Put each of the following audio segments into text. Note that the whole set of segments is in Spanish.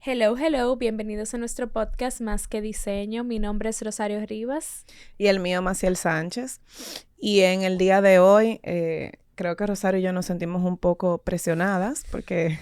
Hello, hello, bienvenidos a nuestro podcast Más que Diseño. Mi nombre es Rosario Rivas. Y el mío, Maciel Sánchez. Y en el día de hoy, creo que Rosario y yo nos sentimos un poco presionadas porque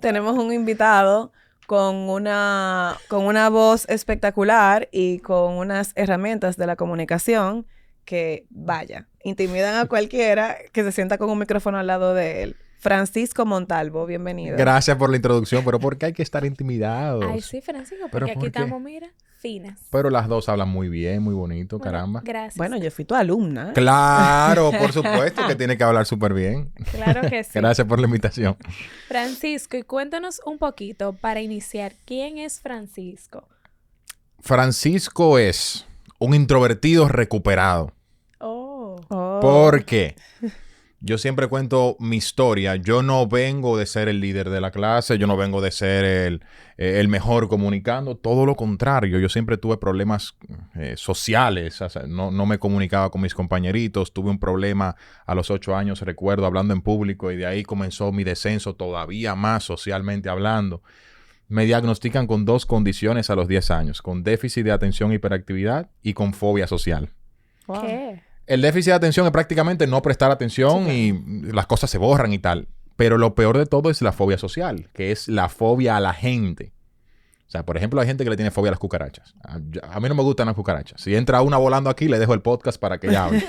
tenemos un invitado con una voz espectacular y con unas herramientas de la comunicación que, vaya, intimidan a cualquiera que se sienta con un micrófono al lado de él. Francisco Montalvo, bienvenido. Gracias por la introducción, pero ¿por qué hay que estar intimidados? Ay, sí, Francisco, ¿Pero porque por aquí qué? estamos, mira, finas. Pero las dos hablan muy bien, muy bonito, Bueno, caramba. Gracias. Bueno, yo fui tu alumna. Claro, por supuesto que tiene que hablar súper bien. Claro que sí. Gracias por la invitación. Francisco, y cuéntanos un poquito para iniciar, ¿quién es Francisco? Francisco es un introvertido recuperado. Oh. ¿Por qué? Yo siempre cuento mi historia. Yo no vengo de ser el líder de la clase, yo no vengo de ser el mejor comunicando, todo lo contrario. Yo siempre tuve problemas sociales, o sea, no me comunicaba con mis compañeritos, tuve un problema a los 8 años, recuerdo, hablando en público, y de ahí comenzó mi descenso todavía más socialmente hablando. Me diagnostican con 2 condiciones a los 10 años, con déficit de atención e hiperactividad y con fobia social. Wow. ¿Qué? El déficit de atención es prácticamente no prestar atención, sí, claro, y las cosas se borran y tal. Pero lo peor de todo es la fobia social, que es la fobia a la gente. O sea, por ejemplo, hay gente que le tiene fobia a las cucarachas. A mí no me gustan las cucarachas. Si entra una volando aquí, le dejo el podcast para que ella hable.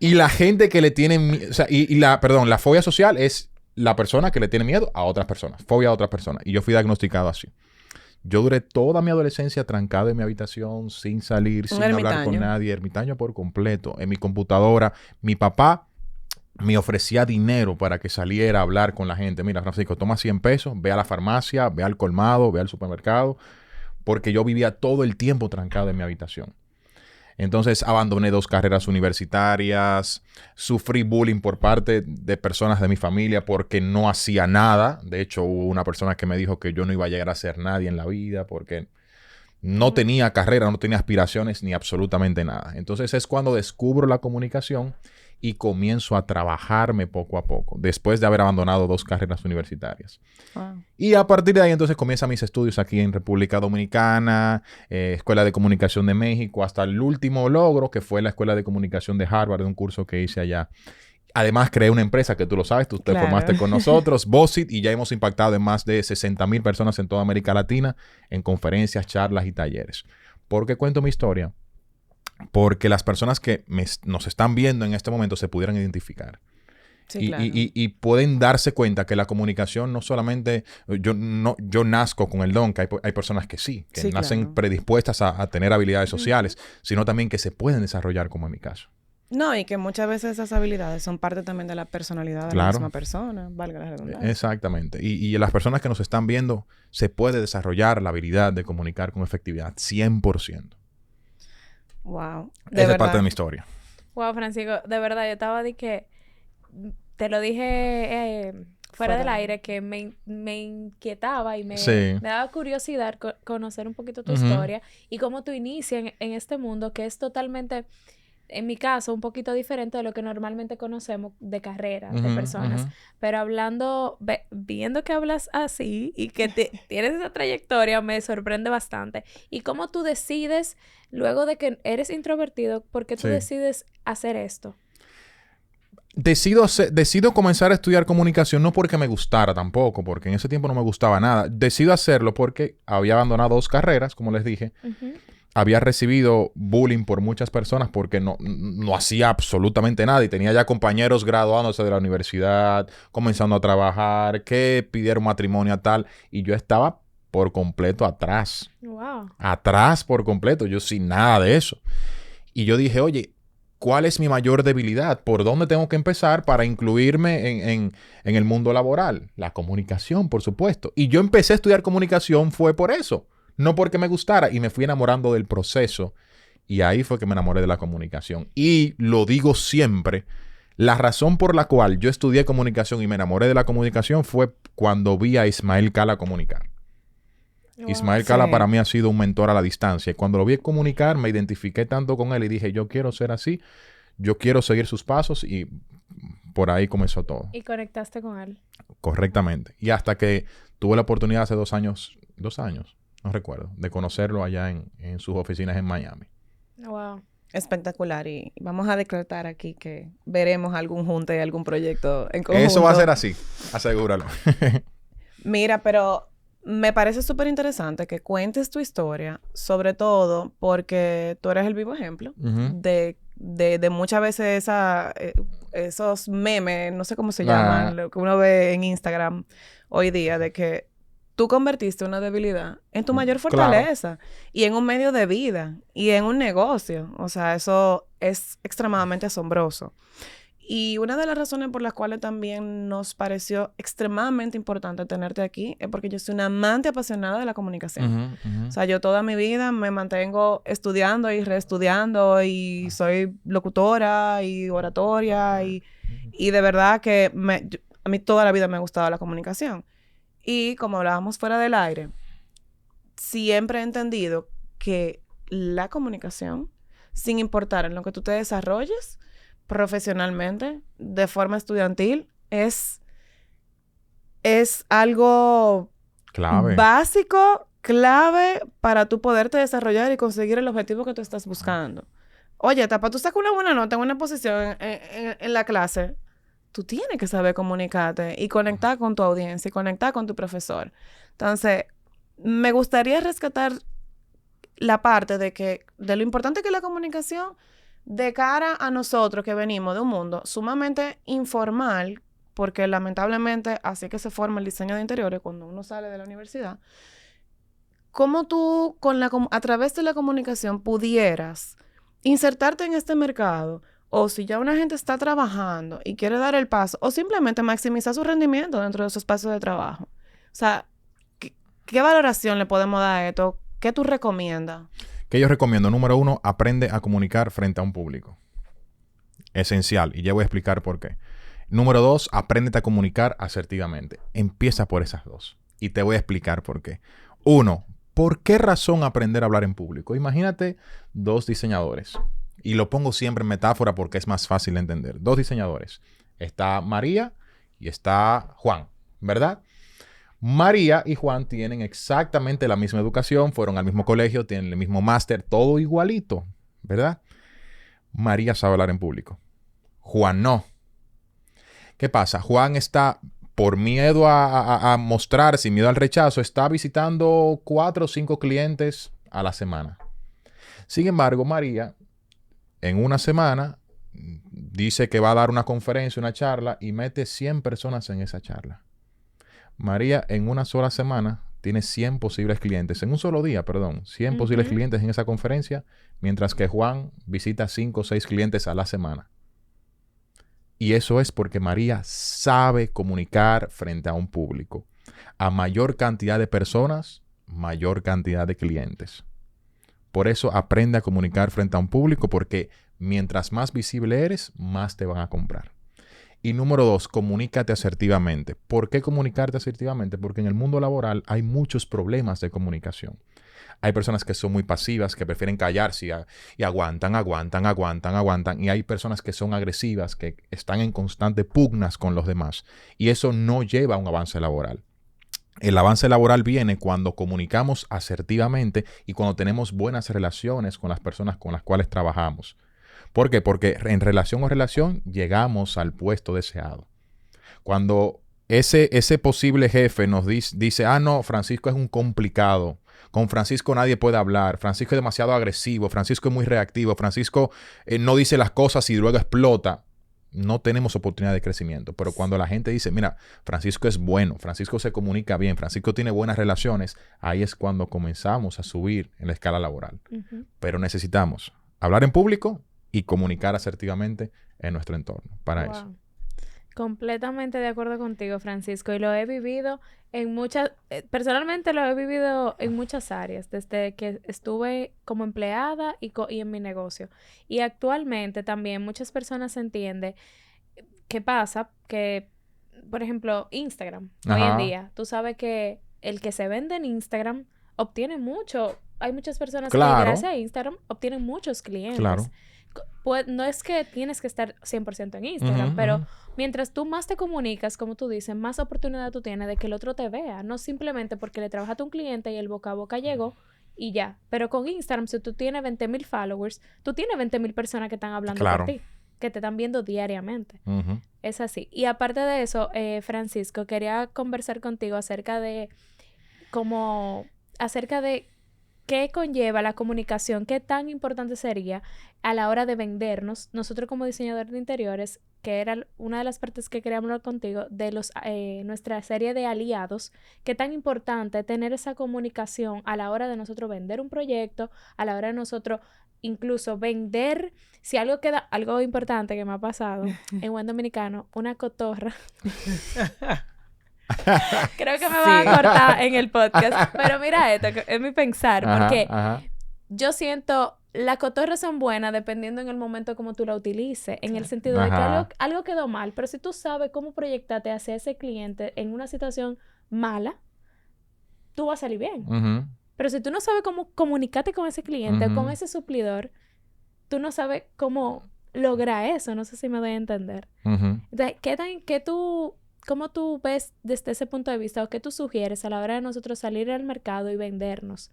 Y la gente que le tiene... O sea, la fobia social es la persona que le tiene miedo a otras personas. Fobia a otras personas. Y yo fui diagnosticado así. Yo duré toda mi adolescencia trancado en mi habitación, sin salir, sin hablar con nadie, ermitaño por completo. En mi computadora, mi papá me ofrecía dinero para que saliera a hablar con la gente. Mira, Francisco, toma 100 pesos, ve a la farmacia, ve al colmado, ve al supermercado, porque yo vivía todo el tiempo trancado en mi habitación. Entonces abandoné 2 carreras universitarias, sufrí bullying por parte de personas de mi familia porque no hacía nada. De hecho, hubo una persona que me dijo que yo no iba a llegar a ser nadie en la vida porque no tenía carrera, no tenía aspiraciones ni absolutamente nada. Entonces es cuando descubro la comunicación y comienzo a trabajarme poco a poco, después de haber abandonado 2 carreras universitarias. Wow. Y a partir de ahí entonces comienzan mis estudios aquí en República Dominicana, Escuela de Comunicación de México, hasta el último logro que fue la Escuela de Comunicación de Harvard, un curso que hice allá. Además, creé una empresa que tú lo sabes, tú te formaste con nosotros, Bossit, y ya hemos impactado en más de 60,000 personas en toda América Latina en conferencias, charlas y talleres. ¿Por qué cuento mi historia? Porque las personas que nos están viendo en este momento se pudieran identificar. Sí, claro. Y pueden darse cuenta que la comunicación no solamente... Yo nazco con el don, que hay personas que sí, que nacen claro, predispuestas a tener habilidades sociales, sino también que se pueden desarrollar, como en mi caso. No, y que muchas veces esas habilidades son parte también de la personalidad de la misma persona, valga la redundancia. Exactamente. Y las personas que nos están viendo, se puede desarrollar la habilidad de comunicar con efectividad, 100%. Wow. Esa es parte de mi historia. Wow, Francisco, de verdad, yo estaba de que... Te lo dije fuera del aire, que me inquietaba y me daba curiosidad conocer un poquito tu historia y cómo tú inicias en este mundo que es totalmente... En mi caso, un poquito diferente de lo que normalmente conocemos de carrera, de personas. Pero hablando, viendo que hablas así y que tienes esa trayectoria, me sorprende bastante. Y cómo tú decides, luego de que eres introvertido, ¿por qué tú decides hacer esto? Decido comenzar a estudiar comunicación no porque me gustara tampoco, porque en ese tiempo no me gustaba nada. Decido hacerlo porque había abandonado 2 carreras, como les dije. Había recibido bullying por muchas personas porque no hacía absolutamente nada y tenía ya compañeros graduándose de la universidad, comenzando a trabajar, que pidieron matrimonio a tal, y yo estaba por completo atrás. Wow. Atrás por completo, yo sin nada de eso. Y yo dije, oye, ¿cuál es mi mayor debilidad? ¿Por dónde tengo que empezar para incluirme en el mundo laboral? La comunicación, por supuesto. Y yo empecé a estudiar comunicación fue por eso. No porque me gustara, y me fui enamorando del proceso. Y ahí fue que me enamoré de la comunicación. Y lo digo siempre, la razón por la cual yo estudié comunicación y me enamoré de la comunicación fue cuando vi a Ismael Cala comunicar. Wow. Ismael Cala para mí ha sido un mentor a la distancia. Y cuando lo vi comunicar, me identifiqué tanto con él y dije, yo quiero ser así, yo quiero seguir sus pasos y por ahí comenzó todo. Y conectaste con él. Correctamente. Y hasta que tuve la oportunidad hace 2 años, no recuerdo, de conocerlo allá en sus oficinas en Miami. Wow. Espectacular. Y vamos a declarar aquí que veremos algún junte y algún proyecto en conjunto. Eso va a ser así, asegúralo. Mira, pero me parece súper interesante que cuentes tu historia, sobre todo porque tú eres el vivo ejemplo de muchas veces esos memes, no sé cómo se llaman, lo que uno ve en Instagram hoy día, de que tú convertiste una debilidad en tu mayor fortaleza. Claro. Y en un medio de vida y en un negocio. O sea, eso es extremadamente asombroso. Y una de las razones por las cuales también nos pareció extremadamente importante tenerte aquí es porque yo soy una amante apasionada de la comunicación. O sea, yo toda mi vida me mantengo estudiando y reestudiando y soy locutora y oratoria y de verdad que a mí toda la vida me ha gustado la comunicación. Y como hablábamos fuera del aire, siempre he entendido que la comunicación, sin importar en lo que tú te desarrolles profesionalmente, de forma estudiantil, es algo básico, clave para tú poderte desarrollar y conseguir el objetivo que tú estás buscando. Oye, para tú sacar una buena nota en una posición en la clase, tú tienes que saber comunicarte y conectar con tu audiencia y conectar con tu profesor. Entonces, me gustaría rescatar la parte de lo importante que es la comunicación de cara a nosotros que venimos de un mundo sumamente informal, porque lamentablemente así que se forma el diseño de interiores cuando uno sale de la universidad. ¿Cómo tú, a través de la comunicación, pudieras insertarte en este mercado? O si ya una gente está trabajando y quiere dar el paso, o simplemente maximizar su rendimiento dentro de su espacio de trabajo. O sea, ¿qué valoración le podemos dar a esto? ¿Qué tú recomiendas? ¿Qué yo recomiendo? Número 1, aprende a comunicar frente a un público. Esencial. Y ya voy a explicar por qué. Número 2, apréndete a comunicar asertivamente. Empieza por esas 2. Y te voy a explicar por qué. 1, ¿por qué razón aprender a hablar en público? Imagínate 2 diseñadores. Y lo pongo siempre en metáfora porque es más fácil de entender. 2 diseñadores. Está María y está Juan, ¿verdad? María y Juan tienen exactamente la misma educación, fueron al mismo colegio, tienen el mismo máster, todo igualito, ¿verdad? María sabe hablar en público. Juan no. ¿Qué pasa? Juan está, por miedo a mostrar, sin miedo al rechazo, está visitando 4 o 5 clientes a la semana. Sin embargo, María, en una semana, dice que va a dar una conferencia, una charla, y mete 100 personas en esa charla. María, en una sola semana, tiene 100 posibles clientes. En un solo día, 100 posibles clientes en esa conferencia, mientras que Juan visita 5 o 6 clientes a la semana. Y eso es porque María sabe comunicar frente a un público. A mayor cantidad de personas, mayor cantidad de clientes. Por eso aprende a comunicar frente a un público, porque mientras más visible eres, más te van a comprar. Y número 2, comunícate asertivamente. ¿Por qué comunicarte asertivamente? Porque en el mundo laboral hay muchos problemas de comunicación. Hay personas que son muy pasivas, que prefieren callarse y aguantan. Y hay personas que son agresivas, que están en constante pugnas con los demás. Y eso no lleva a un avance laboral. El avance laboral viene cuando comunicamos asertivamente y cuando tenemos buenas relaciones con las personas con las cuales trabajamos. ¿Por qué? Porque en relación o relación llegamos al puesto deseado. Cuando ese posible jefe nos dice, no, Francisco es un complicado, con Francisco nadie puede hablar, Francisco es demasiado agresivo, Francisco es muy reactivo, Francisco no dice las cosas y luego explota, no tenemos oportunidad de crecimiento. Pero cuando la gente dice, mira, Francisco es bueno, Francisco se comunica bien, Francisco tiene buenas relaciones, ahí es cuando comenzamos a subir en la escala laboral. Pero necesitamos hablar en público y comunicar asertivamente en nuestro entorno para eso. Completamente de acuerdo contigo, Francisco, y lo he vivido en personalmente lo he vivido en muchas áreas, desde que estuve como empleada y en mi negocio. Y actualmente también muchas personas entienden qué pasa, que, por ejemplo, Instagram, hoy en día, tú sabes que el que se vende en Instagram obtiene mucho. Hay muchas personas que gracias a Instagram obtienen muchos clientes. no es que tienes que estar 100% en Instagram, pero mientras tú más te comunicas, como tú dices, más oportunidad tú tienes de que el otro te vea. No simplemente porque le trabajaste a un cliente y el boca a boca llegó y ya. Pero con Instagram, si tú tienes 20,000 followers, tú tienes 20,000 personas que están hablando por ti, que te están viendo diariamente. Es así. Y aparte de eso, Francisco, quería conversar contigo acerca de qué conlleva la comunicación, qué tan importante sería a la hora de vendernos. Nosotros como diseñadores de interiores, que era una de las partes que queríamos hablar contigo, de nuestra serie de aliados, qué tan importante tener esa comunicación a la hora de nosotros vender un proyecto, a la hora de nosotros incluso vender, si algo importante que me ha pasado en buen dominicano, una cotorra. Creo que me van a cortar en el podcast. Pero mira esto, que es mi pensar. Porque yo siento... Las cotorras son buenas dependiendo en el momento como tú la utilices. En el sentido de que algo quedó mal. Pero si tú sabes cómo proyectarte hacia ese cliente en una situación mala, tú vas a salir bien. Pero si tú no sabes cómo comunicarte con ese cliente o con ese suplidor, tú no sabes cómo lograr eso. No sé si me doy a entender. Entonces, ¿cómo tú ves desde ese punto de vista o qué tú sugieres a la hora de nosotros salir al mercado y vendernos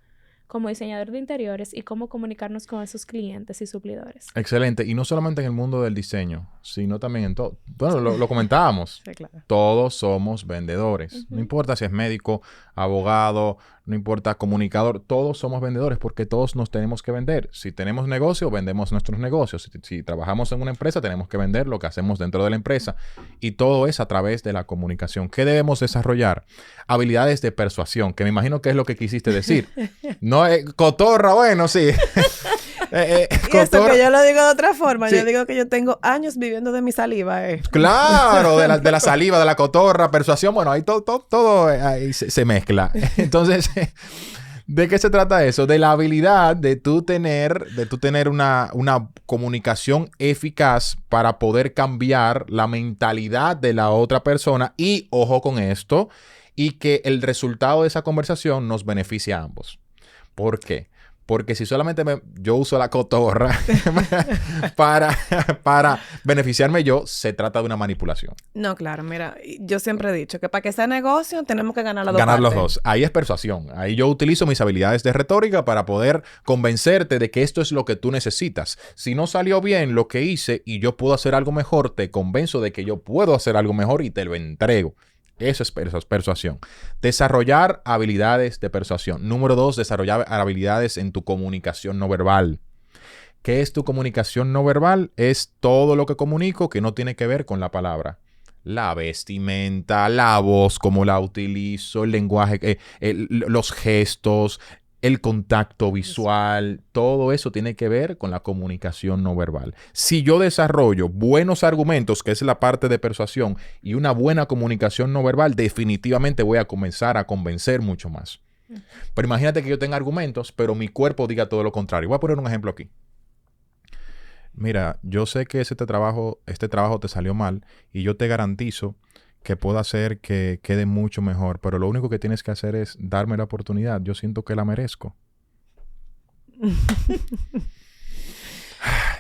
como diseñador de interiores y cómo comunicarnos con esos clientes y suplidores? Excelente. Y no solamente en el mundo del diseño, sino también en todo. Bueno, lo comentábamos. Sí, claro. Todos somos vendedores. No importa si es médico, abogado, no importa comunicador. Todos somos vendedores porque todos nos tenemos que vender. Si tenemos negocio, vendemos nuestros negocios. Si trabajamos en una empresa, tenemos que vender lo que hacemos dentro de la empresa. Y todo es a través de la comunicación. ¿Qué debemos desarrollar? Habilidades de persuasión, que me imagino que es lo que quisiste decir. No, cotorra, bueno, sí. Y eso que yo lo digo de otra forma. Sí. Yo digo que yo tengo años viviendo de mi saliva. Claro, de la saliva, de la cotorra, persuasión. Bueno, ahí todo ahí se mezcla. Entonces, ¿de qué se trata eso? De la habilidad de tú tener una comunicación eficaz para poder cambiar la mentalidad de la otra persona y, ojo con esto, y que el resultado de esa conversación nos beneficie a ambos. ¿Por qué? Porque si solamente yo uso la cotorra para beneficiarme yo, se trata de una manipulación. No, claro. Mira, yo siempre he dicho que para que sea negocio tenemos que ganar los dos. Ahí es persuasión. Ahí yo utilizo mis habilidades de retórica para poder convencerte de que esto es lo que tú necesitas. Si no salió bien lo que hice y yo puedo hacer algo mejor, te convenzo de que yo puedo hacer algo mejor y te lo entrego. Eso es persuasión. Desarrollar habilidades de persuasión. Número 2, desarrollar habilidades en tu comunicación no verbal. ¿Qué es tu comunicación no verbal? Es todo lo que comunico que no tiene que ver con la palabra. La vestimenta, la voz, cómo la utilizo, el lenguaje, los gestos, el contacto visual, todo eso tiene que ver con la comunicación no verbal. Si yo desarrollo buenos argumentos, que es la parte de persuasión, y una buena comunicación no verbal, definitivamente voy a comenzar a convencer mucho más. Pero imagínate que yo tenga argumentos, pero mi cuerpo diga todo lo contrario. Voy a poner un ejemplo aquí. Mira, yo sé que este trabajo te salió mal y yo te garantizo que puedo hacer que quede mucho mejor, pero lo único que tienes que hacer es darme la oportunidad. Yo siento que la merezco.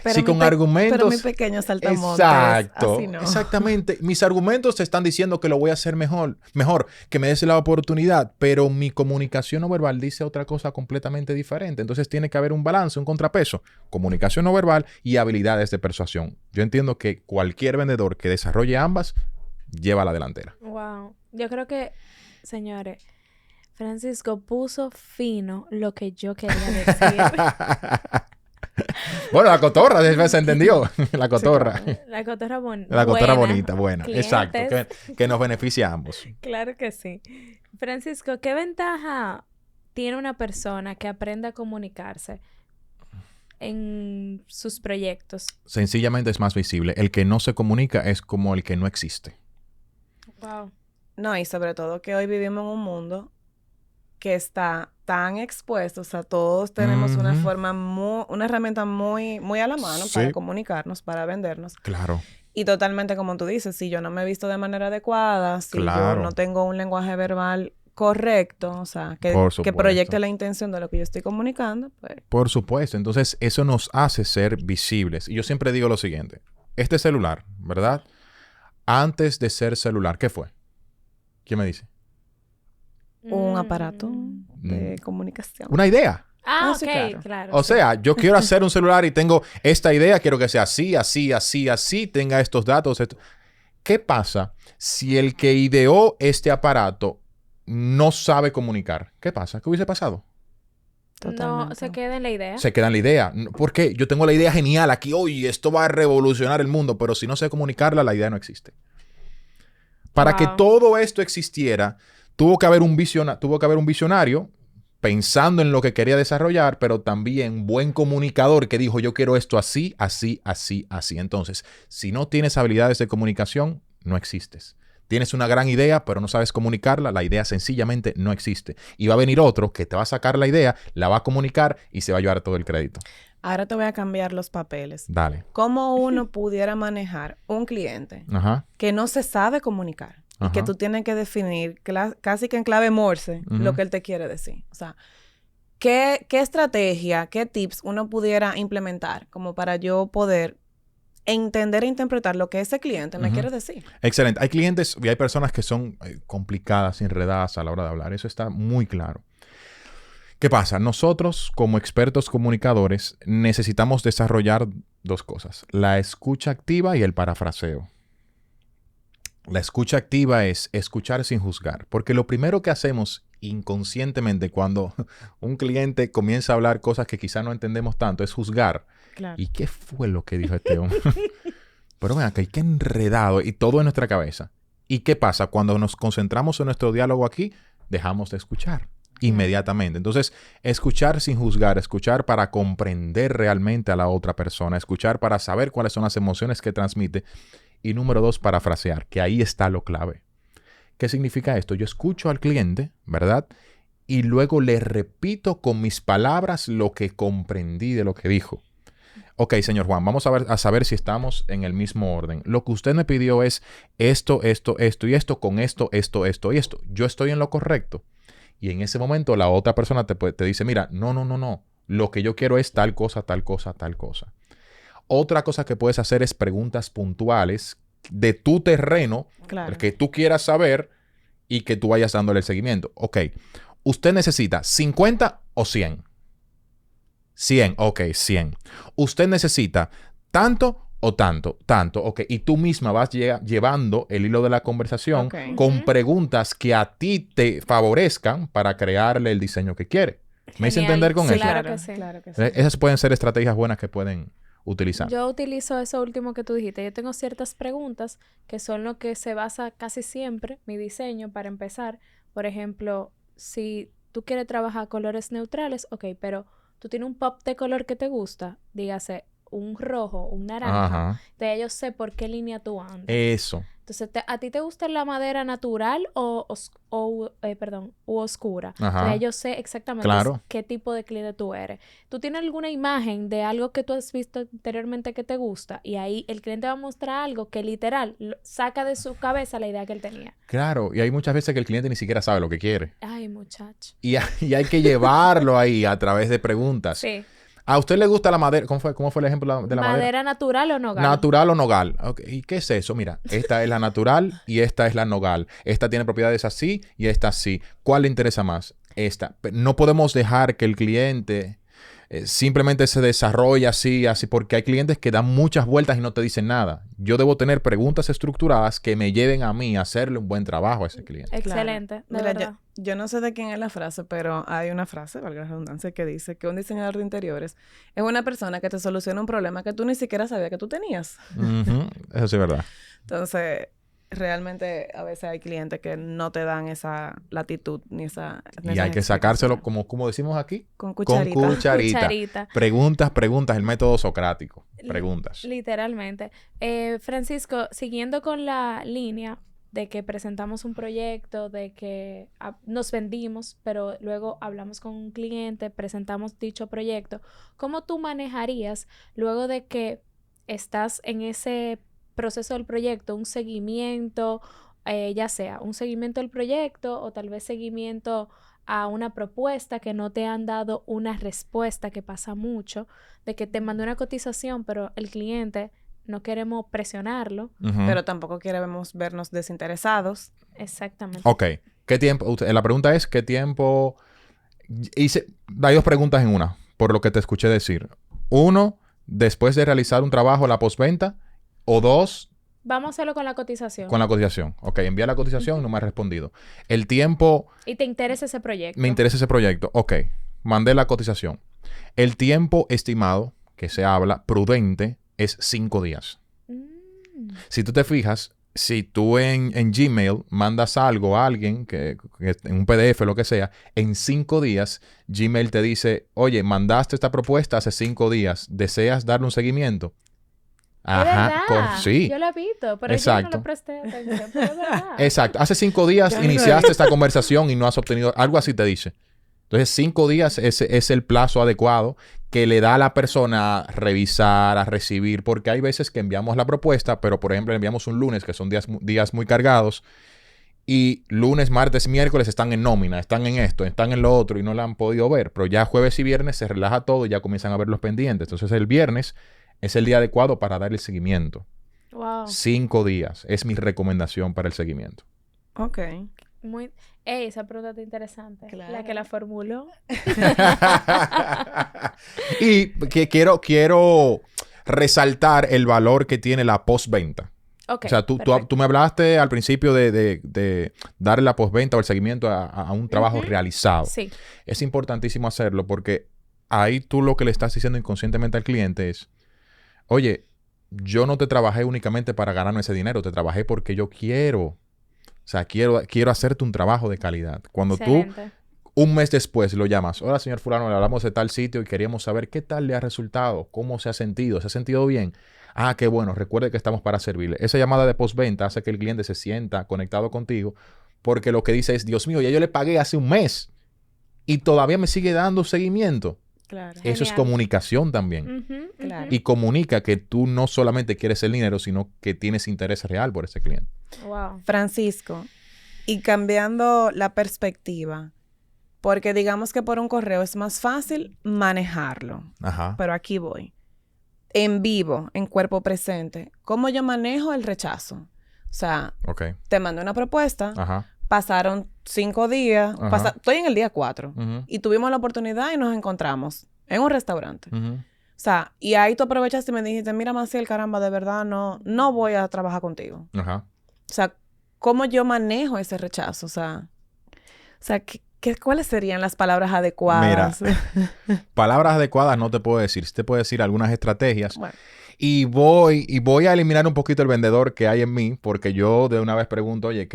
Sí, con argumentos. Pero mi pequeño saltamontes. Exacto. Así no. Exactamente. Mis argumentos te están diciendo que lo voy a hacer mejor, que me des la oportunidad, pero mi comunicación no verbal dice otra cosa completamente diferente. Entonces tiene que haber un balance, un contrapeso. Comunicación no verbal y habilidades de persuasión. Yo entiendo que cualquier vendedor que desarrolle ambas lleva a la delantera. Wow. Yo creo que, señores, Francisco puso fino lo que yo quería decir. Bueno, la cotorra, se entendió. La cotorra. Sí, la cotorra bonita. La cotorra bonita, buena. Clientes. Exacto. Que nos beneficia a ambos. Claro que sí. Francisco, ¿qué ventaja tiene una persona que aprende a comunicarse en sus proyectos? Sencillamente es más visible. El que no se comunica es como el que no existe. Wow. No, y sobre todo que hoy vivimos en un mundo que está tan expuesto, o sea, todos tenemos una forma una herramienta muy, muy a la mano para comunicarnos, para vendernos. Claro. Y totalmente como tú dices, si yo no me he visto de manera adecuada, si yo no tengo un lenguaje verbal correcto, o sea, que proyecte la intención de lo que yo estoy comunicando, pues. Por supuesto. Entonces, eso nos hace ser visibles. Y yo siempre digo lo siguiente. Este celular, ¿verdad? Antes de ser celular, ¿qué fue? ¿Quién me dice? Un aparato de comunicación. Una idea. Sí, claro. O sea, yo quiero hacer un celular y tengo esta idea, quiero que sea así, así, así, así, tenga estos datos. ¿Qué pasa si el que ideó este aparato no sabe comunicar? ¿Qué pasa? ¿Qué hubiese pasado? Totalmente. No, se queda en la idea. Se queda en la idea. ¿Por qué? Yo tengo la idea genial aquí. Oye, esto va a revolucionar el mundo. Pero si no sé comunicarla, la idea no existe. Para que todo esto existiera, tuvo que haber un visionario pensando en lo que quería desarrollar, pero también buen comunicador que dijo, yo quiero esto así, así, así, así. Entonces, si no tienes habilidades de comunicación, no existes. Tienes una gran idea, pero no sabes comunicarla, la idea sencillamente no existe. Y va a venir otro que te va a sacar la idea, la va a comunicar y se va a llevar todo el crédito. Ahora te voy a cambiar los papeles. Dale. ¿Cómo uno pudiera manejar un cliente que no se sabe comunicar? Y que tú tienes que definir casi que en clave Morse lo que él te quiere decir. O sea, ¿qué estrategia, qué tips uno pudiera implementar como para yo poder entender e interpretar lo que ese cliente me quiere decir? Excelente. Hay clientes y hay personas que son complicadas, enredadas a la hora de hablar. Eso está muy claro. ¿Qué pasa? Nosotros, como expertos comunicadores, necesitamos desarrollar dos cosas. La escucha activa y el parafraseo. La escucha activa es escuchar sin juzgar, porque lo primero que hacemos inconscientemente cuando un cliente comienza a hablar cosas que quizá no entendemos tanto es juzgar. Claro. ¿Y qué fue lo que dijo este hombre? Pero ven acá, qué enredado y todo en nuestra cabeza. ¿Y qué pasa? Cuando nos concentramos en nuestro diálogo aquí, dejamos de escuchar inmediatamente. Entonces, escuchar sin juzgar, escuchar para comprender realmente a la otra persona, escuchar para saber cuáles son las emociones que transmite. Y número 2, parafrasear, que ahí está lo clave. ¿Qué significa esto? Yo escucho al cliente, ¿verdad? Y luego le repito con mis palabras lo que comprendí de lo que dijo. Ok, señor Juan, vamos a saber si estamos en el mismo orden. Lo que usted me pidió es esto, esto, esto y esto, con esto, esto, esto y esto. Yo estoy en lo correcto. Y en ese momento la otra persona te dice, mira, no. Lo que yo quiero es tal cosa, tal cosa, tal cosa. Otra cosa que puedes hacer es preguntas puntuales de tu terreno, claro, que tú quieras saber y que tú vayas dándole el seguimiento. Ok, ¿usted necesita 50 o 100? 100, ok, 100. ¿Usted necesita tanto o tanto? Tanto, ok. Y tú misma vas llevando el hilo de la conversación con preguntas que a ti te favorezcan para crearle el diseño que quiere. ¿Me hice entender con eso? Claro que sí. Esas pueden ser estrategias buenas que pueden utilizar. Yo utilizo eso último que tú dijiste. Yo tengo ciertas preguntas que son lo que se basa casi siempre mi diseño para empezar. Por ejemplo, si tú quieres trabajar colores neutrales, ok, pero tú tienes un pop de color que te gusta, dígase un rojo, un naranja. Entonces yo sé por qué línea tú andas. Eso. Entonces, ¿a ti te gusta la madera natural u oscura? Ajá. Entonces yo sé exactamente qué tipo de cliente tú eres. ¿Tú tienes alguna imagen de algo que tú has visto anteriormente que te gusta? Y ahí el cliente va a mostrar algo que literal saca de su cabeza la idea que él tenía. Claro, y hay muchas veces que el cliente ni siquiera sabe lo que quiere. Ay, muchacho. Y hay que llevarlo ahí a través de preguntas. Sí. ¿A usted le gusta la madera? ¿Cómo fue el ejemplo de la madera? ¿Madera natural o nogal? Natural o nogal. Okay. ¿Y qué es eso? Mira, esta es la natural y esta es la nogal. Esta tiene propiedades así y esta así. ¿Cuál le interesa más? Esta. No podemos dejar que el cliente simplemente se desarrolle así, porque hay clientes que dan muchas vueltas y no te dicen nada. Yo debo tener preguntas estructuradas que me lleven a mí a hacerle un buen trabajo a ese cliente. Excelente, de verdad. Yo no sé de quién es la frase, pero hay una frase, valga la redundancia, que dice que un diseñador de interiores es una persona que te soluciona un problema que tú ni siquiera sabías que tú tenías. Eso sí es verdad. Entonces, realmente a veces hay clientes que no te dan esa latitud ni esa... Y hay que sacárselo, como decimos aquí, con cucharita. Con cucharita. Preguntas, el método socrático. Preguntas. Literalmente. Francisco, siguiendo con la línea de que presentamos un proyecto, de que nos vendimos, pero luego hablamos con un cliente, presentamos dicho proyecto, ¿cómo tú manejarías luego de que estás en ese proceso del proyecto, un seguimiento ya sea un seguimiento del proyecto o tal vez seguimiento a una propuesta que no te han dado una respuesta, que pasa mucho, de que te mandó una cotización, pero el cliente no queremos presionarlo. Pero tampoco queremos vernos desinteresados. Exactamente. Ok. ¿Qué tiempo? La pregunta es, ¿qué tiempo? Hay dos preguntas en una, por lo que te escuché decir. Uno, después de realizar un trabajo, la postventa. O dos... Vamos a hacerlo con la cotización. Con la cotización. Ok, envía la cotización, no me ha respondido. El tiempo... ¿Y te interesa ese proyecto? Me interesa ese proyecto. Ok, mandé la cotización. El tiempo estimado, que se habla, prudente, es 5 días. Si tú te fijas, si tú en Gmail mandas algo a alguien, que en un PDF o lo que sea, en 5 días, Gmail te dice, oye, mandaste esta propuesta hace 5 días, ¿deseas darle un seguimiento? Ajá, sí. Yo lo he visto, pero yo no le presté atención, pero es verdad. Exacto. Hace 5 días iniciaste esta conversación y no has obtenido... Algo así te dice. Entonces, 5 días es el plazo adecuado que le da a la persona a revisar, a recibir, porque hay veces que enviamos la propuesta, pero por ejemplo, le enviamos un lunes, que son días muy cargados, y lunes, martes, miércoles están en nómina, están en esto, están en lo otro, y no la han podido ver. Pero ya jueves y viernes se relaja todo y ya comienzan a ver los pendientes. Entonces, el viernes es el día adecuado para dar el seguimiento. Wow. 5 días es mi recomendación para el seguimiento. Ok. Esa pregunta está interesante. Claro. La que la formuló. Y que quiero resaltar el valor que tiene la postventa. Okay, o sea, tú me hablaste al principio de darle la postventa o el seguimiento a un trabajo realizado. Sí. Es importantísimo hacerlo porque ahí tú lo que le estás diciendo inconscientemente al cliente es, oye, yo no te trabajé únicamente para ganarme ese dinero, te trabajé porque yo quiero. O sea, quiero hacerte un trabajo de calidad. Cuando Excelente. tú, un mes después, lo llamas. Hola, señor fulano, le hablamos de tal sitio y queríamos saber qué tal le ha resultado, cómo se ha sentido. ¿Se ha sentido bien? Ah, qué bueno. Recuerde que estamos para servirle. Esa llamada de postventa hace que el cliente se sienta conectado contigo porque lo que dice es, Dios mío, ya yo le pagué hace un mes y todavía me sigue dando seguimiento. Claro. Eso es comunicación también. Claro. Y comunica que tú no solamente quieres el dinero, sino que tienes interés real por ese cliente. Wow. Francisco, y cambiando la perspectiva, porque digamos que por un correo es más fácil manejarlo. Ajá. Pero aquí voy. En vivo, en cuerpo presente, ¿cómo yo manejo el rechazo? O sea, te mandé una propuesta. Ajá. Pasaron 5 días. Estoy en el día 4. Y tuvimos la oportunidad y nos encontramos en un restaurante. O sea, y ahí tú aprovechaste y me dijiste, mira, Maciel, caramba, de verdad no voy a trabajar contigo. Ajá. O sea, ¿cómo yo manejo ese rechazo? O sea, ¿cuáles serían las palabras adecuadas? Mira, palabras adecuadas no te puedo decir. Sí te puedo decir algunas estrategias. Bueno. Y voy a eliminar un poquito el vendedor que hay en mí, porque yo de una vez pregunto, oye,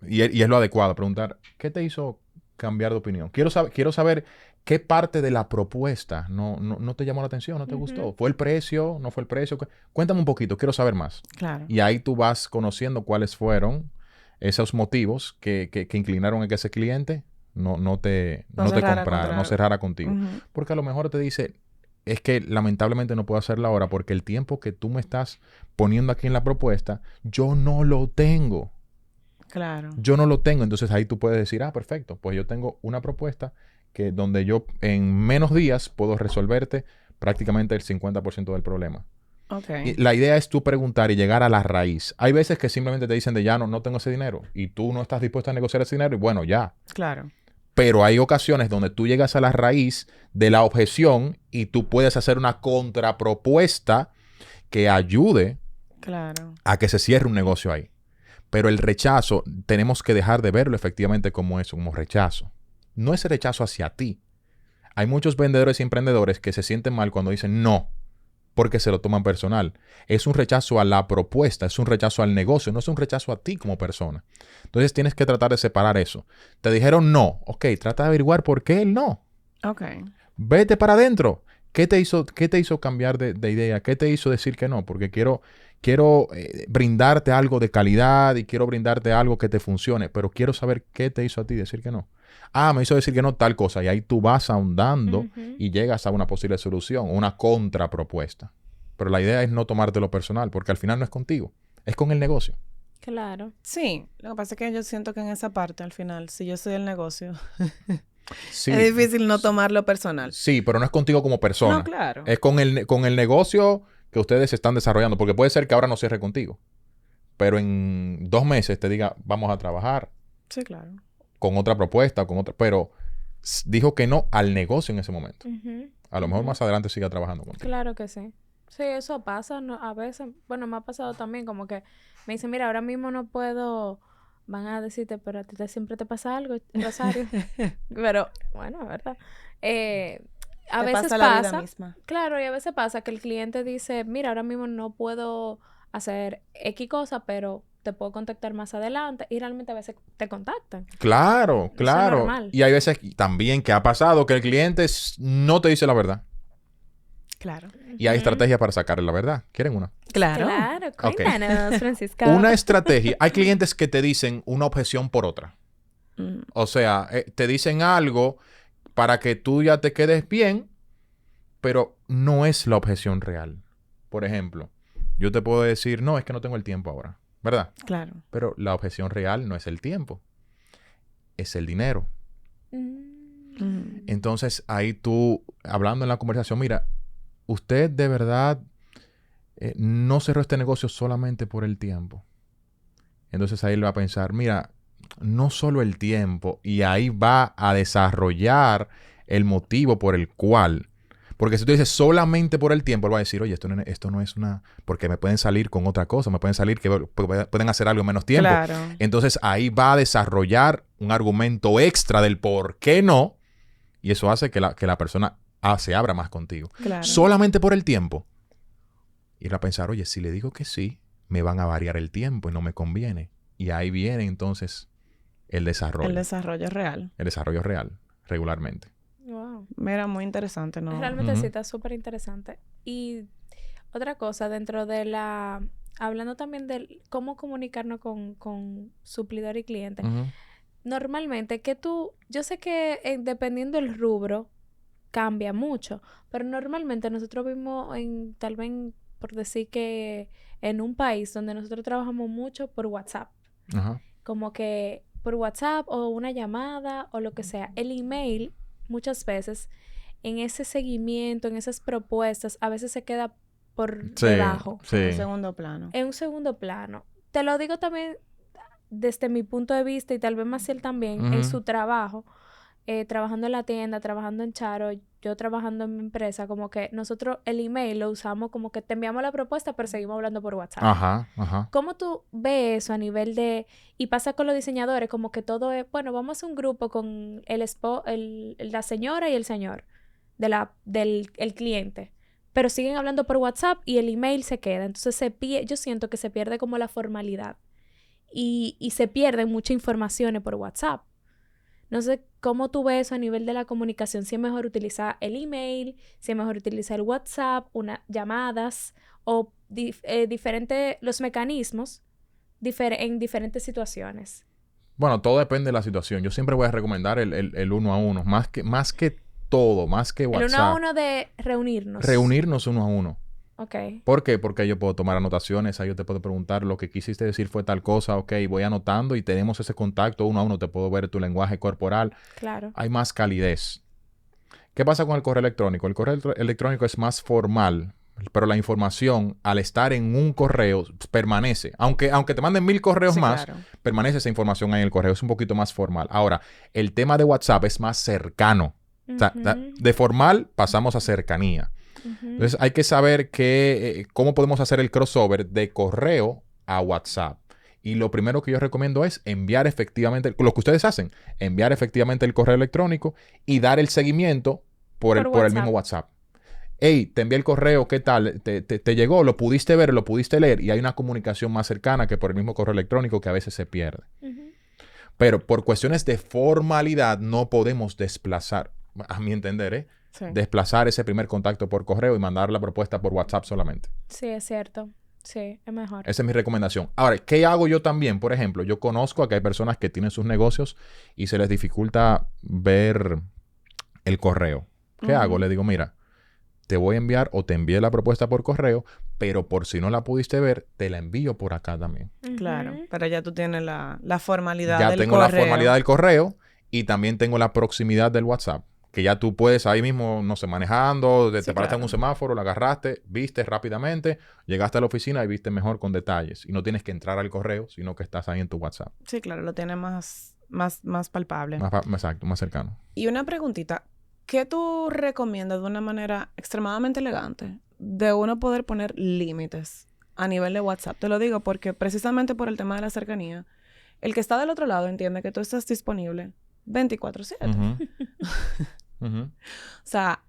y es lo adecuado, preguntar, ¿qué te hizo cambiar de opinión? Quiero saber qué parte de la propuesta no te llamó la atención, no te gustó. ¿Fue el precio? ¿No fue el precio? Cuéntame un poquito, quiero saber más. Claro. Y ahí tú vas conociendo cuáles fueron esos motivos que inclinaron a que ese cliente no te comprara, no cerrara contigo. Porque a lo mejor te dice, es que lamentablemente no puedo hacerla ahora porque el tiempo que tú me estás poniendo aquí en la propuesta, yo no lo tengo. Claro. Yo no lo tengo. Entonces ahí tú puedes decir, perfecto, pues yo tengo una propuesta donde yo en menos días puedo resolverte prácticamente el 50% del problema. Okay. Y la idea es tú preguntar y llegar a la raíz. Hay veces que simplemente te dicen de ya no tengo ese dinero y tú no estás dispuesto a negociar ese dinero y bueno, ya. Claro. Pero hay ocasiones donde tú llegas a la raíz de la objeción y tú puedes hacer una contrapropuesta que ayude a que se cierre un negocio ahí. Pero el rechazo, tenemos que dejar de verlo efectivamente como eso, como rechazo. No es rechazo hacia ti. Hay muchos vendedores y emprendedores que se sienten mal cuando dicen no, porque se lo toman personal. Es un rechazo a la propuesta, es un rechazo al negocio, no es un rechazo a ti como persona. Entonces tienes que tratar de separar eso. Te dijeron no, ok, trata de averiguar por qué el no. Ok. Vete para adentro. ¿Qué te hizo cambiar de idea? ¿Qué te hizo decir que no? Porque quiero brindarte algo de calidad y quiero brindarte algo que te funcione, pero quiero saber qué te hizo a ti decir que no. Me hizo decir que no tal cosa. Y ahí tú vas ahondando y llegas a una posible solución, una contrapropuesta. Pero la idea es no tomártelo personal, porque al final no es contigo, es con el negocio. Claro. Sí, lo que pasa es que yo siento que en esa parte, al final, si yo soy el negocio, Sí. es difícil no tomarlo personal. Sí, pero no es contigo como persona. No, claro. Es con el negocio que ustedes están desarrollando. Porque puede ser que ahora no cierre contigo. Pero en 2 meses te diga, vamos a trabajar. Sí, claro. Con otra propuesta, pero dijo que no al negocio en ese momento. Ujú. A lo mejor más adelante siga trabajando contigo. Claro que sí. Sí, eso pasa a veces. Bueno, me ha pasado también como que me dicen, mira, ahora mismo no puedo. Van a decirte, pero a ti siempre te pasa algo, Rosario. Pero, bueno, es verdad. A Te veces pasa la vida misma. Claro, y a veces pasa que el cliente dice, mira, ahora mismo no puedo hacer X cosa, pero te puedo contactar más adelante. Y realmente a veces te contactan. Claro, Eso es claro. normal. Y hay veces también que ha pasado que el cliente no te dice la verdad. Claro. Y hay estrategias para sacarle la verdad. ¿Quieren una? Claro. Claro, Ok. cuéntanos, Francisco. Una estrategia. Hay clientes que te dicen una objeción por otra. Mm. O sea, te dicen algo para que tú ya te quedes bien, pero no es la objeción real. Por ejemplo, yo te puedo decir, no, es que no tengo el tiempo ahora, ¿verdad? Claro. Pero la objeción real no es el tiempo, es el dinero. Mm. Entonces, ahí tú, hablando en la conversación, mira, usted de verdad no cerró este negocio solamente por el tiempo. Entonces ahí él va a pensar, mira, no solo el tiempo, y ahí va a desarrollar el motivo por el cual. Porque si tú dices solamente por el tiempo, él va a decir, oye, esto no es una... Porque me pueden salir con otra cosa, me pueden salir que pueden hacer algo en menos tiempo. Claro. Entonces ahí va a desarrollar un argumento extra del por qué no, y eso hace que la persona se abra más contigo. Claro. Solamente por el tiempo. Y él va a pensar, oye, si le digo que sí, me van a variar el tiempo y no me conviene. Y ahí viene entonces el desarrollo. El desarrollo real. El desarrollo real, regularmente. Wow. Mira, muy interesante, ¿no? Realmente sí, está súper interesante. Y otra cosa, dentro de hablando también de cómo comunicarnos con suplidor y cliente. Normalmente, yo sé que dependiendo del rubro, cambia mucho, pero normalmente nosotros vimos tal vez, por decir que en un país donde nosotros trabajamos mucho por WhatsApp. Ajá. Como que por WhatsApp o una llamada o lo que sea. El email, muchas veces, en ese seguimiento, en esas propuestas, a veces se queda por debajo. Sí. En segundo plano. En un segundo plano. Te lo digo también desde mi punto de vista y tal vez Maciel también, en su trabajo, trabajando en la tienda, trabajando en Charo, yo trabajando en mi empresa, como que nosotros el email lo usamos como que te enviamos la propuesta, pero seguimos hablando por WhatsApp. Ajá, ajá. ¿Cómo tú ves eso a nivel de... Y pasa con los diseñadores, como que todo es... Bueno, vamos a hacer un grupo con la señora y el señor del cliente. Pero siguen hablando por WhatsApp y el email se queda. Entonces yo siento que se pierde como la formalidad. Y se pierden muchas informaciones por WhatsApp. No sé cómo tú ves eso a nivel de la comunicación. Si es mejor utilizar el email, si es mejor utilizar el WhatsApp, llamadas o los mecanismos en diferentes situaciones. Bueno, todo depende de la situación. Yo siempre voy a recomendar el 1 a 1. Más que todo, más que WhatsApp. El 1 a 1 de reunirnos. Reunirnos 1 a 1. Ok. ¿Por qué? Porque yo puedo tomar anotaciones, ahí yo te puedo preguntar lo que quisiste decir fue tal cosa, ok, voy anotando y tenemos ese contacto 1 a 1, te puedo ver tu lenguaje corporal. Claro. Hay más calidez. ¿Qué pasa con el correo electrónico? El correo electrónico es más formal, pero la información al estar en un correo permanece. Aunque te manden 1000 correos más, claro, permanece esa información ahí en el correo, es un poquito más formal. Ahora, el tema de WhatsApp es más cercano. O sea, de formal pasamos a cercanía. Entonces hay que saber cómo podemos hacer el crossover de correo a WhatsApp. Y lo primero que yo recomiendo es enviar efectivamente, lo que ustedes hacen, enviar efectivamente el correo electrónico y dar el seguimiento por el mismo WhatsApp. Hey, te envié el correo, ¿qué tal? ¿Te llegó? ¿Lo pudiste ver? ¿Lo pudiste leer? Y hay una comunicación más cercana que por el mismo correo electrónico que a veces se pierde. Pero por cuestiones de formalidad no podemos desplazar, a mi entender, sí, desplazar ese primer contacto por correo y mandar la propuesta por WhatsApp solamente. Sí, es cierto. Sí, es mejor. Esa es mi recomendación. Ahora, ¿qué hago yo también? Por ejemplo, yo conozco a que hay personas que tienen sus negocios y se les dificulta ver el correo. ¿Qué hago? Le digo, mira, te voy a enviar o te envié la propuesta por correo, pero por si no la pudiste ver, te la envío por acá también. Claro, pero ya tú tienes la formalidad ya del tengo correo. la formalidad del correo y también tengo la proximidad del WhatsApp. Que ya tú puedes ahí mismo, no sé, manejando, te paraste en un semáforo, la agarraste, viste rápidamente, llegaste a la oficina y viste mejor con detalles. Y no tienes que entrar al correo, sino que estás ahí en tu WhatsApp. Sí, claro, lo tienes más palpable. Exacto, más cercano. Y una preguntita, ¿qué tú recomiendas de una manera extremadamente elegante de uno poder poner límites a nivel de WhatsApp? Te lo digo porque precisamente por el tema de la cercanía, el que está del otro lado entiende que tú estás disponible 24/7. O sea,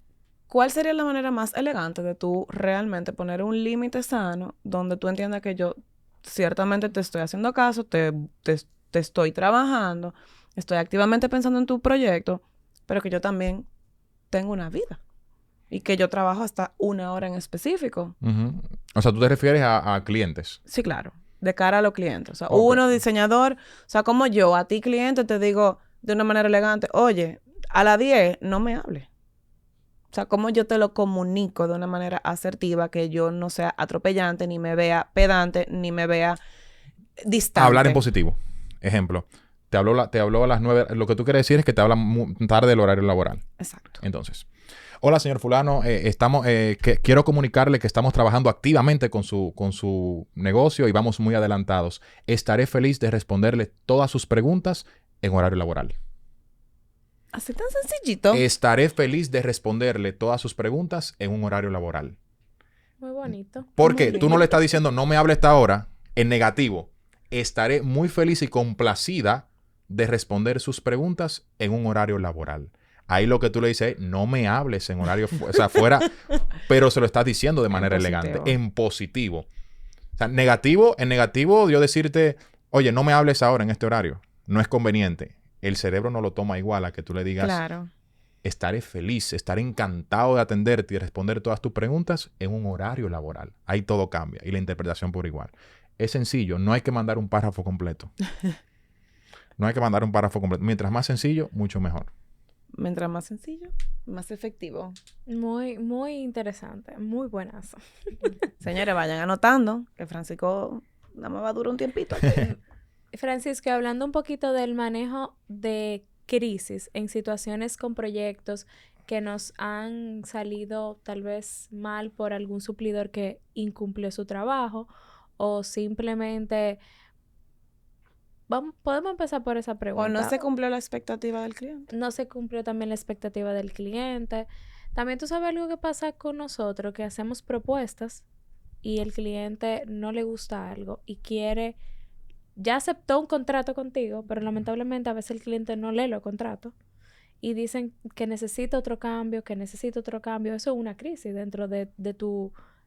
¿cuál sería la manera más elegante de tú realmente poner un límite sano donde tú entiendas que yo ciertamente te estoy haciendo caso, te estoy trabajando, estoy activamente pensando en tu proyecto, pero que yo también tengo una vida y que yo trabajo hasta 1 hora en específico? O sea, tú te refieres a clientes. Sí, claro, de cara a los clientes. O sea, uno diseñador, o sea, como yo, a ti cliente, te digo de una manera elegante, oye, a las 10 no me hables. O sea, cómo yo te lo comunico de una manera asertiva, que yo no sea atropellante, ni me vea pedante, ni me vea distante. Hablar en positivo. Ejemplo, te habló a las 9. Lo que tú quieres decir es que te habla tarde del horario laboral. Exacto. Entonces, hola, señor fulano. Quiero comunicarle que estamos trabajando activamente con su negocio y vamos muy adelantados. Estaré feliz de responderle todas sus preguntas en horario laboral. Así tan sencillito. Estaré feliz de responderle todas sus preguntas en un horario laboral. Muy bonito. Porque tú no le estás diciendo, no me hable esta hora, en negativo. Estaré muy feliz y complacida de responder sus preguntas en un horario laboral. Ahí lo que tú le dices es, no me hables en horario fuera, pero se lo estás diciendo de manera elegante, en positivo. O sea, en negativo, yo decirte, oye, no me hables ahora en este horario. No es conveniente. El cerebro no lo toma igual a que tú le digas, claro, estaré feliz, estaré encantado de atenderte y responder todas tus preguntas en un horario laboral. Ahí todo cambia y la interpretación por igual. Es sencillo, no hay que mandar un párrafo completo. No hay que mandar un párrafo completo. Mientras más sencillo, mucho mejor. Mientras más sencillo, más efectivo. Muy, muy interesante. Muy buenazo. Señores, vayan anotando que Francisco nada más va a durar un tiempito aquí. Francisco, hablando un poquito del manejo de crisis en situaciones con proyectos que nos han salido tal vez mal por algún suplidor que incumplió su trabajo o simplemente... podemos empezar por esa pregunta. ¿O no se cumplió la expectativa del cliente? No se cumplió también la expectativa del cliente. También tú sabes algo que pasa con nosotros, que hacemos propuestas y el cliente no le gusta algo y quiere... Ya aceptó un contrato contigo, pero lamentablemente a veces el cliente no lee los contratos y dicen que necesita otro cambio, que necesita otro cambio. Eso es una crisis dentro de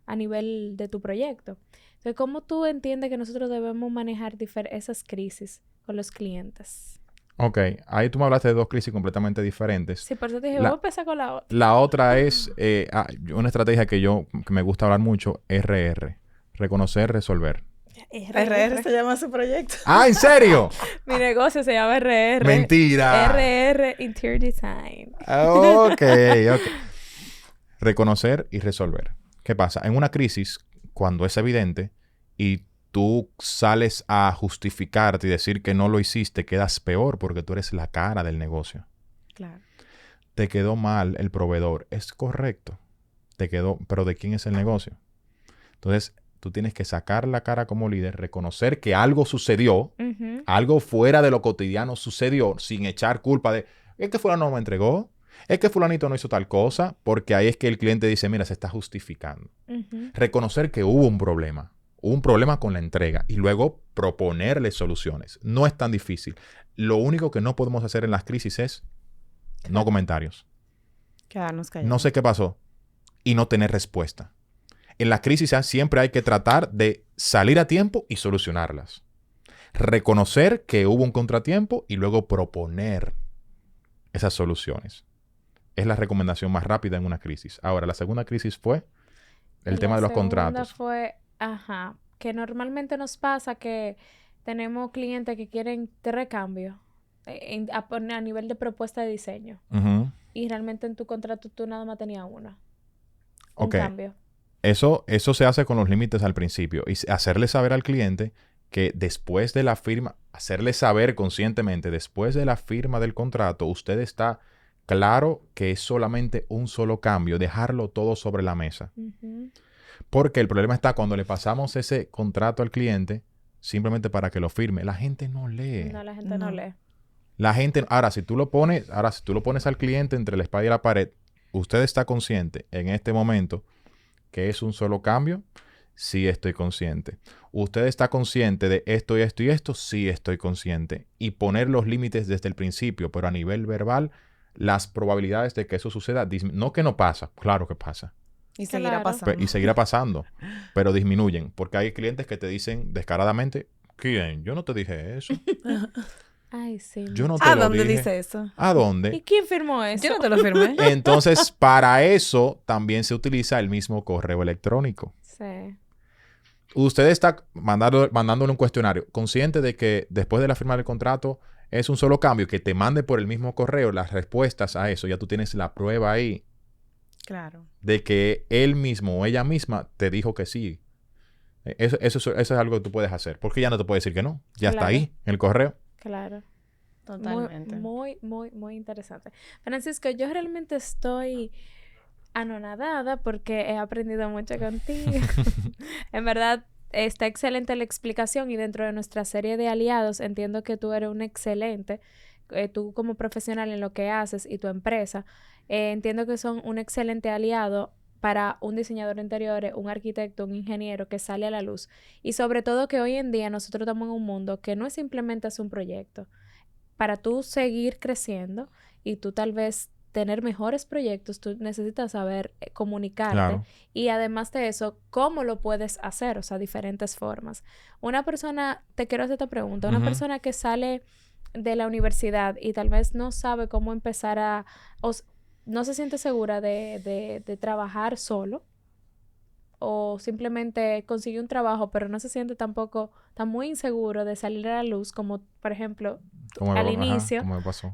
a nivel de tu proyecto. Entonces, ¿cómo tú entiendes que nosotros debemos manejar esas crisis con los clientes? Ok, ahí tú me hablaste de dos crisis completamente diferentes. Sí, por eso te dije, vamos a empezar con la otra. La otra es una estrategia que me gusta hablar mucho, RR. Reconocer, resolver. RR se llama su proyecto. ¡Ah, en serio! Mi negocio se llama RR. ¡Mentira! RR Interior Design. Ok. Reconocer y resolver. ¿Qué pasa? En una crisis, cuando es evidente y tú sales a justificarte y decir que no lo hiciste, quedas peor porque tú eres la cara del negocio. Claro. Te quedó mal el proveedor. Es correcto. Te quedó, pero ¿de quién es el negocio? Entonces, tú tienes que sacar la cara como líder, reconocer que algo sucedió, algo fuera de lo cotidiano sucedió, sin echar culpa de, es que fulano no me entregó, es que fulanito no hizo tal cosa, porque ahí es que el cliente dice, mira, se está justificando. Reconocer que hubo un problema con la entrega y luego proponerle soluciones. No es tan difícil. Lo único que no podemos hacer en las crisis es no comentarios. Quedarnos callados. No sé qué pasó y no tener respuesta. En las crisis siempre hay que tratar de salir a tiempo y solucionarlas. Reconocer que hubo un contratiempo y luego proponer esas soluciones. Es la recomendación más rápida en una crisis. Ahora, la segunda crisis fue el tema de los contratos. Fue, que normalmente nos pasa que tenemos clientes que quieren recambio a nivel de propuesta de diseño. Y realmente en tu contrato tú nada más tenías una. un cambio. Eso se hace con los límites al principio. Y hacerle saber al cliente que después de la firma, hacerle saber conscientemente, después de la firma del contrato, usted está claro que es solamente un solo cambio, dejarlo todo sobre la mesa. Porque el problema está cuando le pasamos ese contrato al cliente, simplemente para que lo firme. La gente no lee. No, la gente no lee. La gente, ahora si tú lo pones al cliente entre la espada y la pared, ¿usted está consciente en este momento que es un solo cambio? Sí, estoy consciente. ¿Usted está consciente de esto y esto y esto? Sí, estoy consciente. Y poner los límites desde el principio, pero a nivel verbal, las probabilidades de que eso suceda, no que no pasa, claro que pasa. Y seguirá pasando. Y seguirá pasando, pero disminuyen. Porque hay clientes que te dicen descaradamente, ¿quién? Yo no te dije eso. Ay, sí. Yo no te lo dije. ¿A dónde dice eso? ¿A dónde? ¿Y quién firmó eso? Yo no te lo firmé. Entonces, para eso también se utiliza el mismo correo electrónico. Sí. Usted está mandándole un cuestionario, consciente de que después de la firma del contrato es un solo cambio, que te mande por el mismo correo las respuestas a eso. Ya tú tienes la prueba ahí. Claro. De que él mismo o ella misma te dijo que sí. Eso es algo que tú puedes hacer. Porque ya no te puede decir que no. Ya está ahí, en el correo. Claro. Totalmente. Muy interesante. Francisco, yo realmente estoy anonadada porque he aprendido mucho contigo. En verdad, está excelente la explicación y dentro de nuestra serie de aliados entiendo que tú eres un excelente, tú como profesional en lo que haces y tu empresa, entiendo que son un excelente aliado para un diseñador de interiores, un arquitecto, un ingeniero que sale a la luz. Y sobre todo que hoy en día nosotros estamos en un mundo que no es simplemente hacer un proyecto. Para tú seguir creciendo y tú tal vez tener mejores proyectos, tú necesitas saber comunicarte. Claro. Y además de eso, ¿cómo lo puedes hacer? O sea, diferentes formas. Una persona, te quiero hacer esta pregunta, una persona que sale de la universidad y tal vez no sabe cómo empezar no se siente segura de trabajar solo o simplemente consigue un trabajo pero no se siente tampoco tan muy inseguro de salir a la luz como, por ejemplo, al inicio,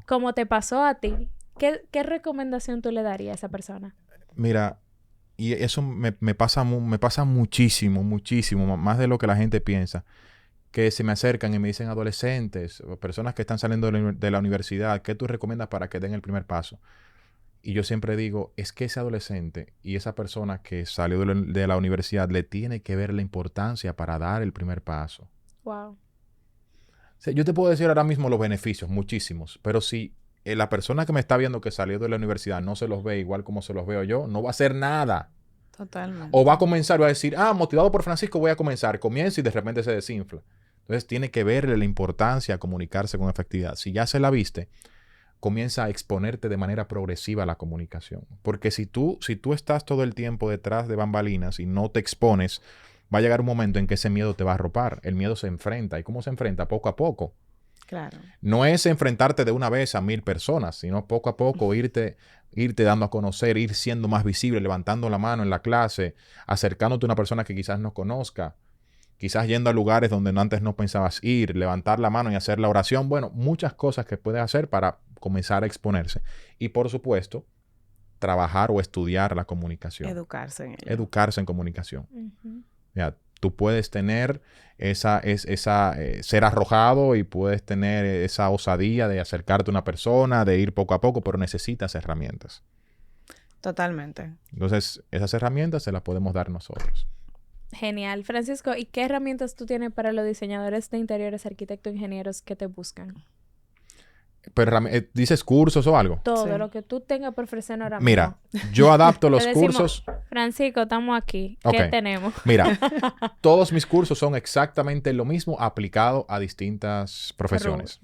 como te pasó a ti. ¿Qué recomendación tú le darías a esa persona? Mira, y eso me pasa muchísimo, más de lo que la gente piensa, que se me acercan y me dicen adolescentes o personas que están saliendo de la universidad, ¿qué tú recomiendas para que den el primer paso? Y yo siempre digo, es que ese adolescente y esa persona que salió de la universidad le tiene que ver la importancia para dar el primer paso. Wow. O sea, yo te puedo decir ahora mismo los beneficios, muchísimos, pero si la persona que me está viendo que salió de la universidad no se los ve igual como se los veo yo, no va a hacer nada. Totalmente. O va a comenzar, va a decir, motivado por Francisco voy a comenzar. Comienza y de repente se desinfla. Entonces tiene que verle la importancia a comunicarse con efectividad. Si ya se la viste, comienza a exponerte de manera progresiva a la comunicación. Porque si tú estás todo el tiempo detrás de bambalinas y no te expones, va a llegar un momento en que ese miedo te va a arropar. El miedo se enfrenta. ¿Y cómo se enfrenta? Poco a poco. Claro. No es enfrentarte de una vez a 1000 personas, sino poco a poco irte dando a conocer, ir siendo más visible, levantando la mano en la clase, acercándote a una persona que quizás no conozca, quizás yendo a lugares donde antes no pensabas ir, levantar la mano y hacer la oración. Bueno, muchas cosas que puedes hacer para comenzar a exponerse. Y por supuesto, trabajar o estudiar la comunicación. Educarse en ello. Educarse en comunicación. Ya, tú puedes tener ser arrojado y puedes tener esa osadía de acercarte a una persona, de ir poco a poco, pero necesitas herramientas. Totalmente. Entonces, esas herramientas se las podemos dar nosotros. Genial. Francisco, ¿y qué herramientas tú tienes para los diseñadores de interiores, arquitectos, ingenieros que te buscan? Pero, ¿dices cursos o algo? Todo lo que tú tengas por ofrecer ahora mismo. Mira, yo adapto los decimos, cursos. Francisco, estamos aquí. ¿Qué tenemos? Mira, todos mis cursos son exactamente lo mismo aplicado a distintas profesiones.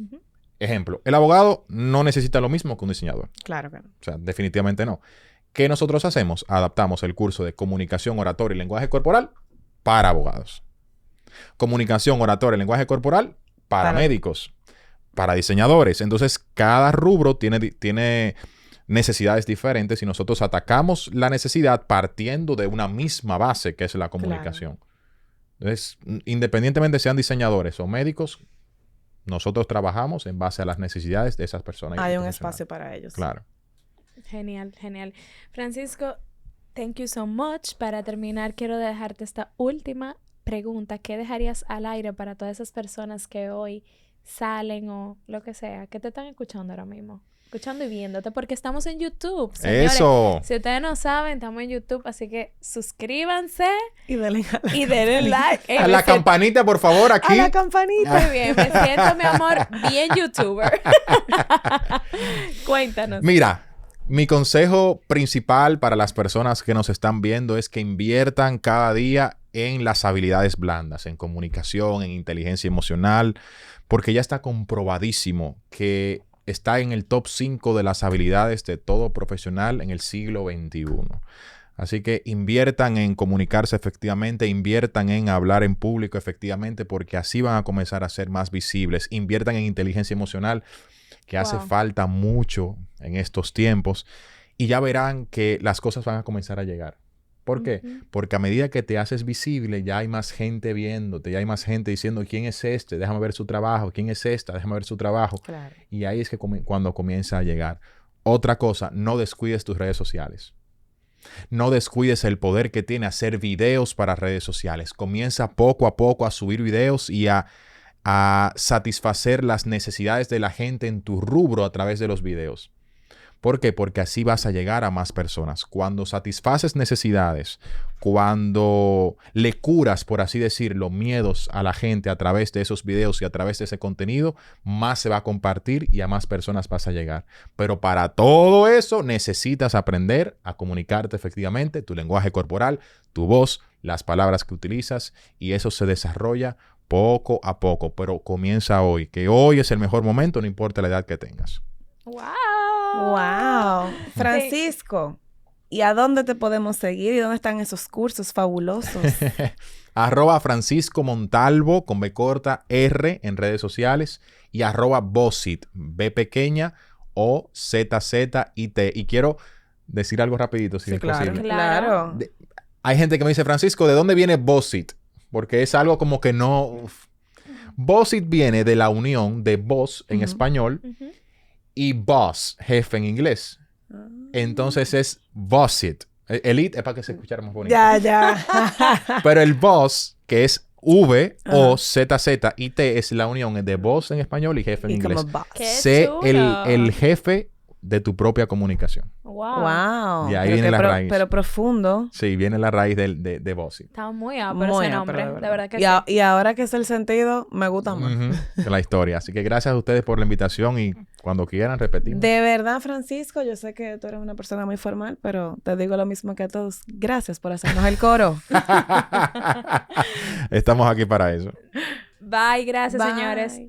Ejemplo, el abogado no necesita lo mismo que un diseñador. Claro que no. O sea, definitivamente no. ¿Qué nosotros hacemos? Adaptamos el curso de comunicación, oratoria y lenguaje corporal para abogados. Comunicación, oratoria y lenguaje corporal para médicos. Para diseñadores. Entonces, cada rubro tiene necesidades diferentes y nosotros atacamos la necesidad partiendo de una misma base que es la comunicación. Claro. Entonces, independientemente sean diseñadores o médicos, nosotros trabajamos en base a las necesidades de esas personas. Hay un espacio para ellos. Claro. Genial, genial. Francisco, Thank you so much. Para terminar, quiero dejarte esta última pregunta. ¿Qué dejarías al aire para todas esas personas que hoy salen o lo que sea, que te están escuchando ahora mismo? Escuchando y viéndote, porque estamos en YouTube, señores. ¡Eso! Si ustedes no saben, estamos en YouTube, así que suscríbanse. Y denle like. A la campanita, por favor, aquí. A la campanita. Muy bien, me siento, mi amor, bien YouTuber. Cuéntanos. Mira, mi consejo principal para las personas que nos están viendo es que inviertan cada día en las habilidades blandas, en comunicación, en inteligencia emocional, porque ya está comprobadísimo que está en el top 5 de las habilidades de todo profesional en el siglo XXI. Así que inviertan en comunicarse efectivamente, inviertan en hablar en público efectivamente, porque así van a comenzar a ser más visibles. Inviertan en inteligencia emocional, que hace falta mucho en estos tiempos, y ya verán que las cosas van a comenzar a llegar. ¿Por qué? Porque a medida que te haces visible, ya hay más gente viéndote, ya hay más gente diciendo, ¿quién es este? Déjame ver su trabajo. ¿Quién es esta? Déjame ver su trabajo. Claro. Y ahí es que cuando comienza a llegar. Otra cosa, no descuides tus redes sociales. No descuides el poder que tiene hacer videos para redes sociales. Comienza poco a poco a subir videos y a satisfacer las necesidades de la gente en tu rubro a través de los videos. ¿Por qué? Porque así vas a llegar a más personas. Cuando satisfaces necesidades, cuando le curas, por así decirlo, miedos a la gente a través de esos videos y a través de ese contenido, más se va a compartir y a más personas vas a llegar. Pero para todo eso necesitas aprender a comunicarte efectivamente, tu lenguaje corporal, tu voz, las palabras que utilizas, y eso se desarrolla poco a poco, pero comienza hoy, que hoy es el mejor momento, no importa la edad que tengas. ¡Wow! Francisco, ¿y a dónde te podemos seguir? ¿Y dónde están esos cursos fabulosos? @Francisco Montalvo con B corta R en redes sociales y @Bozit, B pequeña O ZZIT. Y quiero decir algo rapidito, si es posible. Claro. Hay gente que me dice, Francisco, ¿de dónde viene Bozit? Porque es algo como que no... Bozit viene de la unión de boss en español y boss, jefe en inglés. Entonces es Bozit. El it es para que se escuchara más bonito. Ya. Pero el boss, que es VOZZIT, es la unión de boss en español y jefe en inglés. Sé el jefe de tu propia comunicación. Wow. Y ahí viene la raíz. Pero profundo. Sí, viene la raíz de Bozit. Está muy pero ese nombre. De verdad que sí. Y ahora que es el sentido, me gusta más. La historia. Así que gracias a ustedes por la invitación y cuando quieran repetimos. De verdad, Francisco, yo sé que tú eres una persona muy formal, pero te digo lo mismo que a todos. Gracias por hacernos el coro. Estamos aquí para eso. Bye, gracias, señores.